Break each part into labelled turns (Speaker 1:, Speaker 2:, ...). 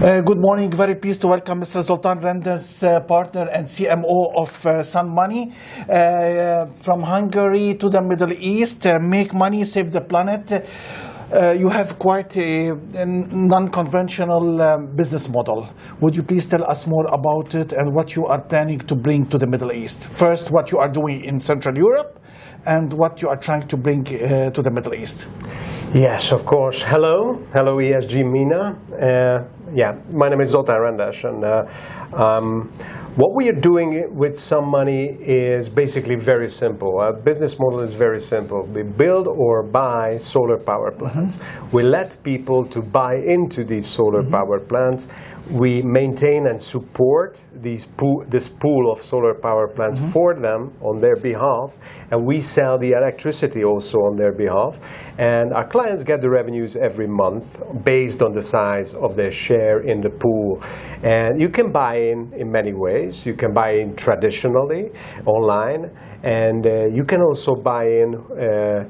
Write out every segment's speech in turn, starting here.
Speaker 1: Good morning. Very pleased to welcome Mr. Zoltan Rendes, partner and CMO of Sun Money. From Hungary to the Middle East, make money, save the planet. You have quite a non-conventional business model. Would you please tell us more about it and what you are planning to bring to the Middle East? First, what you are doing in Central Europe and what you are trying to bring to the Middle East.
Speaker 2: Yes, of course. Hello ESG Mina. My name is Zoltan Rendes, and what we are doing with Sun Money is basically very simple. Our business model is very simple. We build or buy solar power plants. We let people to buy into these solar power plants. We maintain and support this pool of solar power plants for them on their behalf, and we sell the electricity also on their behalf. And our clients get the revenues every month based on the size of their share in the pool. And you can buy in many ways. You can buy in traditionally online, and you can also buy in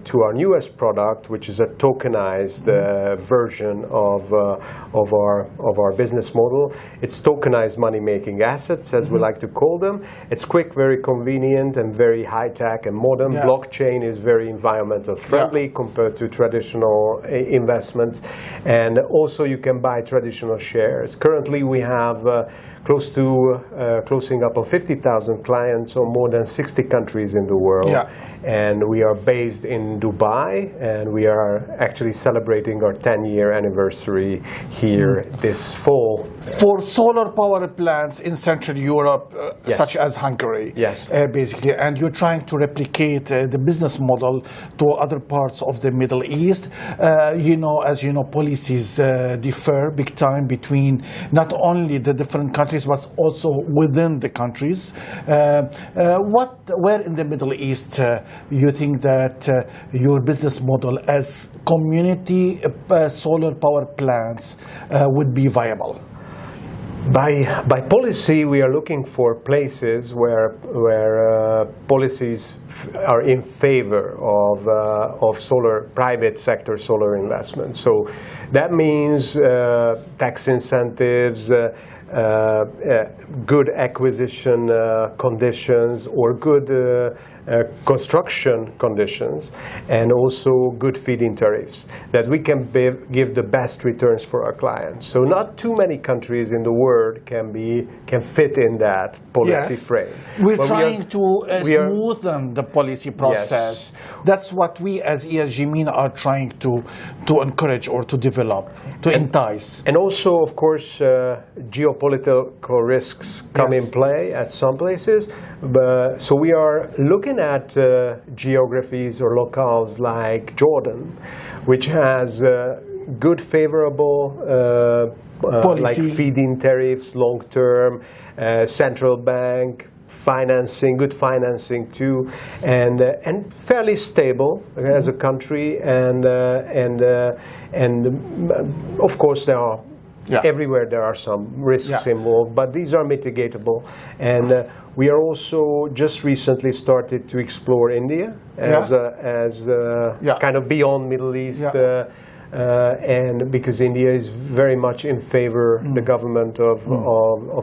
Speaker 2: to our newest product, which is a tokenized version of our business model. It's tokenized money-making assets, as we like to call them. It's quick, very convenient, and very high-tech and modern. Blockchain is very environmental friendly compared to traditional investments. And also you can buy traditional shares. Currently we have closing up on 50,000 clients on more than 60 countries in the world. And we are based in Dubai, and we are actually celebrating our 10-year anniversary here this fall.
Speaker 1: For solar power plants in Central Europe, such as Hungary, basically, and you're trying to replicate the business model to other parts of the Middle East. As you know, policies differ big time between not only the different countries, but also within the countries. Where in the Middle East you think that your business model as community solar power plants would be viable?
Speaker 2: By policy, we are looking for places where policies are in favor of private sector solar investment. So that means tax incentives, good acquisition conditions, or good construction conditions, and also good feed-in tariffs, that we can give the best returns for our clients. So not too many countries in the world can fit in that policy frame.
Speaker 1: We're trying to smoothen the policy process. That's what we as ESG Mina are trying to encourage or to develop, to entice.
Speaker 2: And also, of course, geopolitical risks come in play at some places. So we are looking at geographies or locales like Jordan, which has good favorable like feed-in tariffs, long-term, central bank financing, good financing too, and fairly stable as a country, and of course there are. Everywhere there are some risks involved, but these are mitigatable. And we are also just recently started to explore India as kind of beyond Middle East, and because India is very much in favor the government of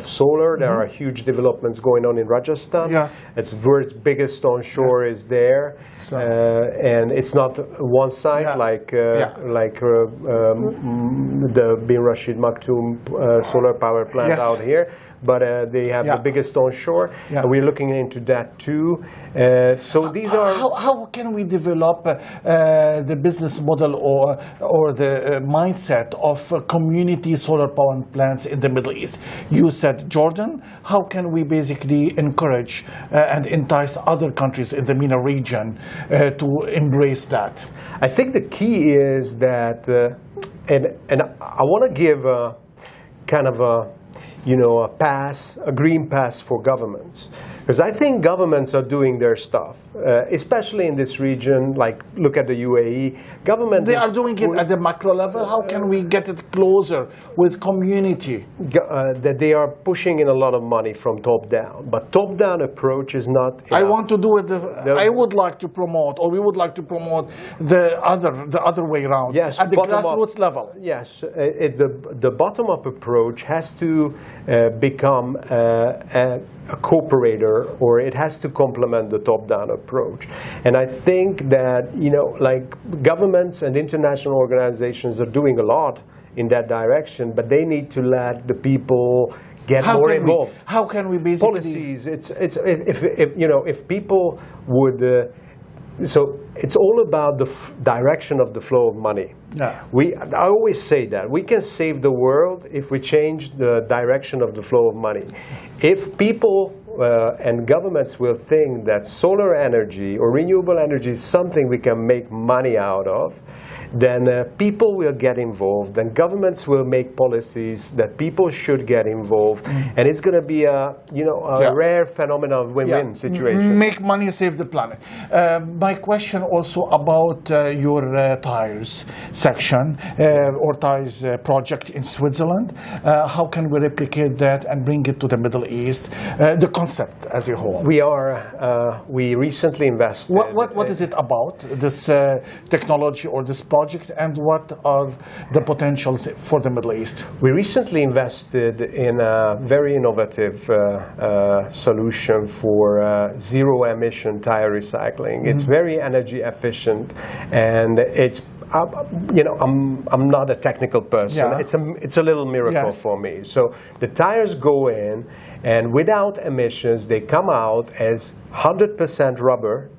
Speaker 2: solar. There are huge developments going on in Rajasthan. It's the world's biggest onshore is there, and it's not one site like the Bin Rashid Maktoum solar power plant out here. But they have the biggest onshore, and we're looking into that too. So these are...
Speaker 1: How can we develop the business model or the mindset of community solar power plants in the Middle East? You said Jordan. How can we basically encourage and entice other countries in the MENA region to embrace that?
Speaker 2: I think the key is that, and I want to give a kind of a green pass for governments. Because I think governments are doing their stuff, especially in this region. Like, look at the UAE.
Speaker 1: They are doing it at the macro level. How can we get it closer with community?
Speaker 2: That they are pushing in a lot of money from top down, but top down approach is not enough.
Speaker 1: I want to do it. I would like to promote, or we would like to promote the other way around.
Speaker 2: Yes,
Speaker 1: at the grassroots level.
Speaker 2: Yes, the bottom-up approach has to become a cooperator, or it has to complement the top-down approach. And I think that, you know, like governments and international organizations are doing a lot in that direction, but they need to let the people get more involved.
Speaker 1: How can we basically
Speaker 2: policies? If people would. So it's all about the direction of the flow of money.
Speaker 1: Yeah.
Speaker 2: I always say that we can save the world if we change the direction of the flow of money. If people and governments will think that solar energy or renewable energy is something we can make money out of, then people will get involved, then governments will make policies that people should get involved, and it's going to be a rare phenomenon of win-win situation.
Speaker 1: Make money, save the planet. My question also about your tires section or tires project in Switzerland. How can we replicate that and bring it to the Middle East? The concept as a whole.
Speaker 2: We recently invested.
Speaker 1: What is it about, this technology or this project, and what are the potentials for the Middle East?
Speaker 2: We recently invested in a very innovative solution for zero-emission tire recycling. It's very energy efficient, and it's I'm not a technical person. Yeah. It's a little miracle for me. So the tires go in, and without emissions, they come out as 100% rubber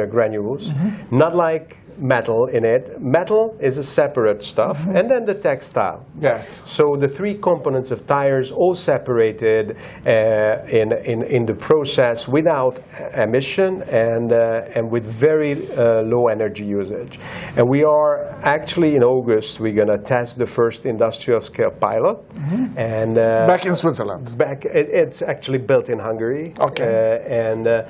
Speaker 2: granules, not like metal in it. Metal is a separate stuff, and then the textile.
Speaker 1: Yes.
Speaker 2: So the three components of tires all separated in the process without emission and with very low energy usage. And we are actually in August, we're going to test the first industrial scale pilot. And
Speaker 1: back in Switzerland.
Speaker 2: It's actually built in Hungary.
Speaker 1: Okay.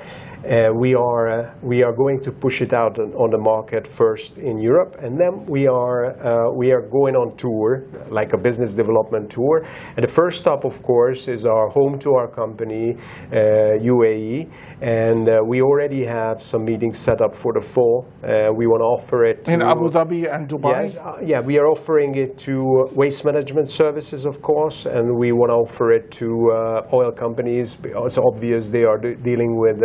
Speaker 2: We are going to push it out on the market first in Europe, and then we are going on tour, like a business development tour. And the first stop, of course, is our home to our company, UAE, and we already have some meetings set up for the fall. We want to offer it to,
Speaker 1: in Abu Dhabi and Dubai.
Speaker 2: Yes, we are offering it to waste management services, of course, and we want to offer it to oil companies. It's obvious they are dealing with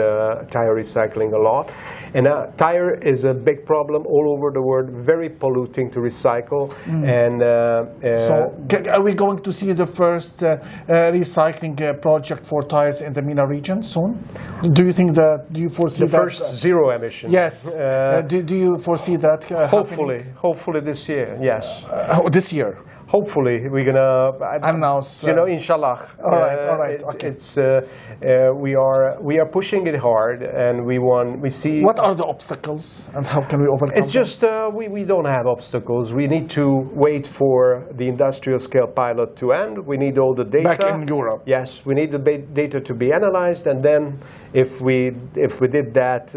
Speaker 2: tire recycling a lot, and tire is a big problem all over the world, very polluting to recycle. And
Speaker 1: so are we going to see the first recycling project for tires in the MENA region soon? Do you think that, do you foresee
Speaker 2: the first zero emission?
Speaker 1: Yes. Do you foresee that
Speaker 2: hopefully this year, yes.
Speaker 1: This year?
Speaker 2: Hopefully, we're gonna
Speaker 1: announce.
Speaker 2: Inshallah.
Speaker 1: All right. Okay.
Speaker 2: It's we are pushing it hard, and we see.
Speaker 1: What are the obstacles, and how can we overcome?
Speaker 2: It's just we don't have obstacles. We need to wait for the industrial scale pilot to end. We need all the data.
Speaker 1: Back in Europe.
Speaker 2: Yes, we need the data to be analyzed, and then if we did that,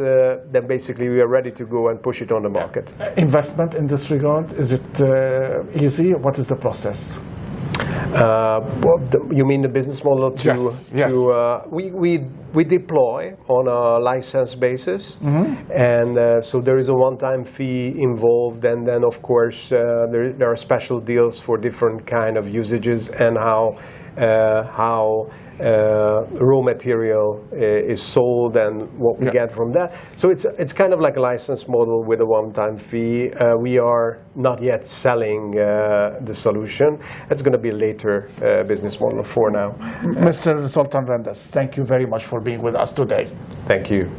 Speaker 2: then basically we are ready to go and push it on the market.
Speaker 1: Investment in this regard, is it easy? What is the process?
Speaker 2: You mean the business model?
Speaker 1: Yes.
Speaker 2: We deploy on a license basis, and so there is a one-time fee involved, and then of course there are special deals for different kind of usages and how raw material is sold and what we get from that. So it's kind of like a license model with a one-time fee. We are not yet selling the solution. It's going to be a later business model for now.
Speaker 1: Mr. Zoltan Rendes, thank you very much for being with us today.
Speaker 2: Thank you.